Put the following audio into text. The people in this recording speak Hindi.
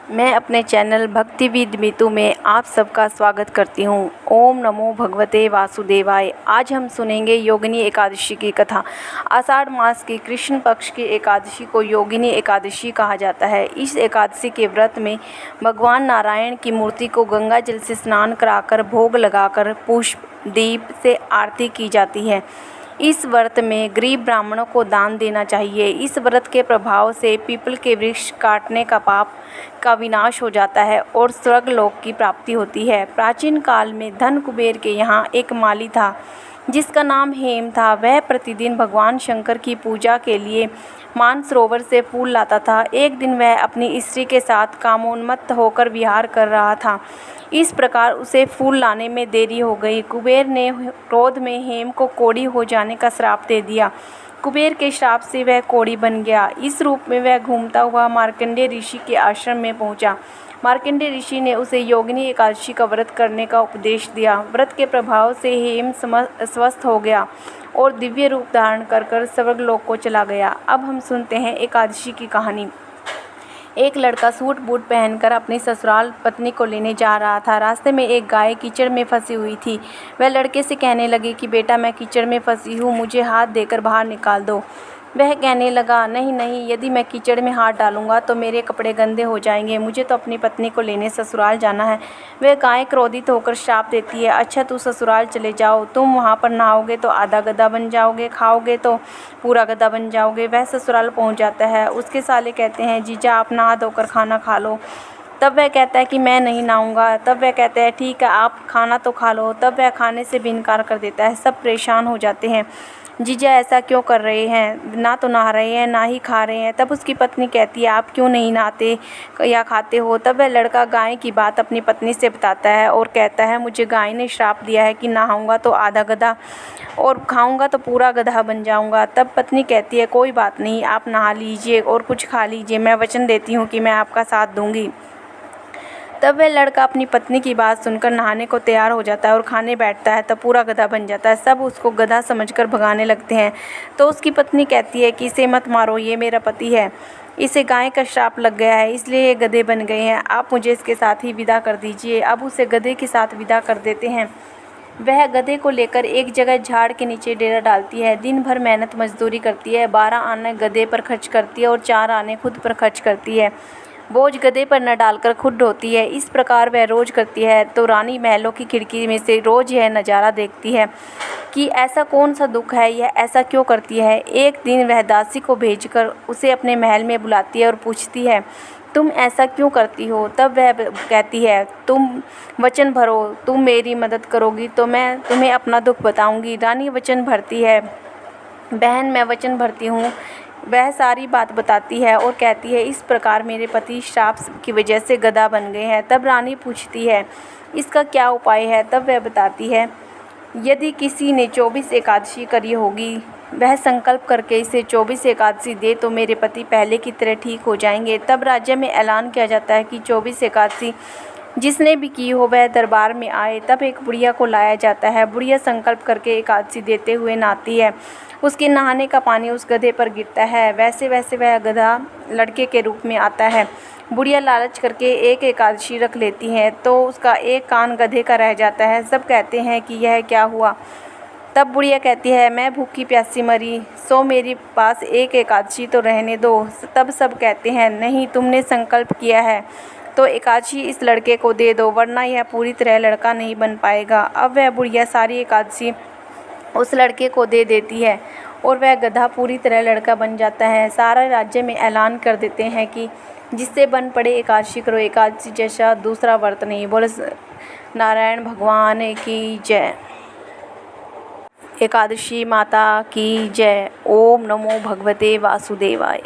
मैं अपने चैनल भक्ति विद मीतू में आप सबका स्वागत करती हूँ। ओम नमो भगवते वासुदेवाय। आज हम सुनेंगे योगिनी एकादशी की कथा। आषाढ़ मास की कृष्ण पक्ष की एकादशी को योगिनी एकादशी कहा जाता है। इस एकादशी के व्रत में भगवान नारायण की मूर्ति को गंगा जल से स्नान कराकर भोग लगाकर पुष्प दीप से आरती की जाती है। इस व्रत में गरीब ब्राह्मणों को दान देना चाहिए। इस व्रत के प्रभाव से पीपल के वृक्ष काटने का पाप का विनाश हो जाता है और स्वर्गलोक की प्राप्ति होती है। प्राचीन काल में धन कुबेर के यहाँ एक माली था जिसका नाम हेम था। वह प्रतिदिन भगवान शंकर की पूजा के लिए मानसरोवर से फूल लाता था। एक दिन वह अपनी स्त्री के साथ कामोन्मत्त होकर विहार कर रहा था। इस प्रकार उसे फूल लाने में देरी हो गई। कुबेर ने क्रोध में हेम को कोढ़ी हो जाने का श्राप दे दिया। कुबेर के श्राप से वह कोढ़ी बन गया। इस रूप में वह घूमता हुआ मार्कंडेय ऋषि के आश्रम में पहुंचा। मार्कंडेय ऋषि ने उसे योगिनी एकादशी का व्रत करने का उपदेश दिया। व्रत के प्रभाव से हेम स्वस्थ हो गया और दिव्य रूप धारण कर स्वर्गलोक को चला गया। अब हम सुनते हैं एकादशी की कहानी। एक लड़का सूट बूट पहनकर अपनी ससुराल पत्नी को लेने जा रहा था। रास्ते में एक गाय कीचड़ में फंसी हुई थी। वह लड़के से कहने लगी कि बेटा, मैं कीचड़ में फंसी हूँ, मुझे हाथ देकर बाहर निकाल दो। वह कहने लगा, नहीं नहीं, यदि मैं कीचड़ में हाथ डालूंगा तो मेरे कपड़े गंदे हो जाएंगे। मुझे तो अपनी पत्नी को लेने ससुराल जाना है। वह गाय क्रोधित होकर श्राप देती है, अच्छा तू ससुराल चले जाओ, तुम वहाँ पर नहाओगे तो आधा गधा बन जाओगे, खाओगे तो पूरा गधा बन जाओगे। वह ससुराल पहुँच जाता है। उसके साले कहते हैं, जीजा आप नहा धोकर खाना खा लो। तब वह कहता है कि मैं नहीं नहाऊंगा। तब वह कहते हैं, ठीक है आप खाना तो खा लो। तब वह खाने से भी इनकार कर देता है। सब परेशान हो जाते हैं, जीजा ऐसा क्यों कर रहे हैं, ना तो नहा रहे हैं ना ही खा रहे हैं। तब उसकी पत्नी कहती है, आप क्यों नहीं नहाते या खाते हो। तब वह लड़का गाय की बात अपनी पत्नी से बताता है और कहता है, मुझे गाय ने श्राप दिया है कि नहाऊंगा तो आधा गधा और खाऊंगा तो पूरा गधा बन जाऊंगा। तब पत्नी कहती है, कोई बात नहीं, आप नहा लीजिए और कुछ खा लीजिए, मैं वचन देती हूँ कि मैं आपका साथ दूंगी। तब वह लड़का अपनी पत्नी की बात सुनकर नहाने को तैयार हो जाता है और खाने बैठता है। तब पूरा गधा बन जाता है। सब उसको गधा समझकर भगाने लगते हैं। तो उसकी पत्नी कहती है कि इसे मत मारो, ये मेरा पति है, इसे गाय का श्राप लग गया है, इसलिए ये गधे बन गए हैं। आप मुझे इसके साथ ही विदा कर दीजिए। अब उसे गधे के साथ विदा कर देते हैं। वह गधे को लेकर एक जगह झाड़ के नीचे डेरा डालती है। दिन भर मेहनत मजदूरी करती है। 12 आने गधे पर खर्च करती है और 4 आने खुद पर खर्च करती है। बोझ गधे पर न डालकर खुद ढोती है। इस प्रकार वह रोज करती है। तो रानी महलों की खिड़की में से रोज यह नज़ारा देखती है कि ऐसा कौन सा दुख है, यह ऐसा क्यों करती है। एक दिन वह दासी को भेजकर उसे अपने महल में बुलाती है और पूछती है, तुम ऐसा क्यों करती हो। तब वह कहती है, तुम वचन भरो, तुम मेरी मदद करोगी तो मैं तुम्हें अपना दुख बताऊंगी। रानी वचन भरती है, बहन मैं वचन भरती हूँ। वह सारी बात बताती है और कहती है, इस प्रकार मेरे पति श्राप की वजह से गधा बन गए हैं। तब रानी पूछती है, इसका क्या उपाय है। तब वह बताती है, यदि किसी ने 24 एकादशी करी होगी, वह संकल्प करके इसे 24 एकादशी दे तो मेरे पति पहले की तरह ठीक हो जाएंगे। तब राज्य में ऐलान किया जाता है कि 24 एकादशी जिसने भी की हो वह दरबार में आए। तब एक बुढ़िया को लाया जाता है। बुढ़िया संकल्प करके एकादशी देते हुए नहाती है। उसके नहाने का पानी उस गधे पर गिरता है। वैसे वैसे वह गधा लड़के के रूप में आता है। बुढ़िया लालच करके एक एकादशी रख लेती है तो उसका एक कान गधे का रह जाता है। सब कहते हैं कि यह क्या हुआ। तब बुढ़िया कहती है, मैं भूखी प्यासी मरी, सो मेरे पास एक एकादशी तो रहने दो। तब सब कहते हैं, नहीं, तुमने संकल्प किया है तो एकादशी इस लड़के को दे दो, वरना यह पूरी तरह लड़का नहीं बन पाएगा। अब वह बुढ़िया सारी एकादशी उस लड़के को दे देती है और वह गधा पूरी तरह लड़का बन जाता है। सारा राज्य में ऐलान कर देते हैं कि जिससे बन पड़े एकादशी करो, एकादशी जैसा दूसरा व्रत नहीं। बोले नारायण भगवान की जय। एकादशी माता की जय। ओम नमो भगवते वासुदेवाय।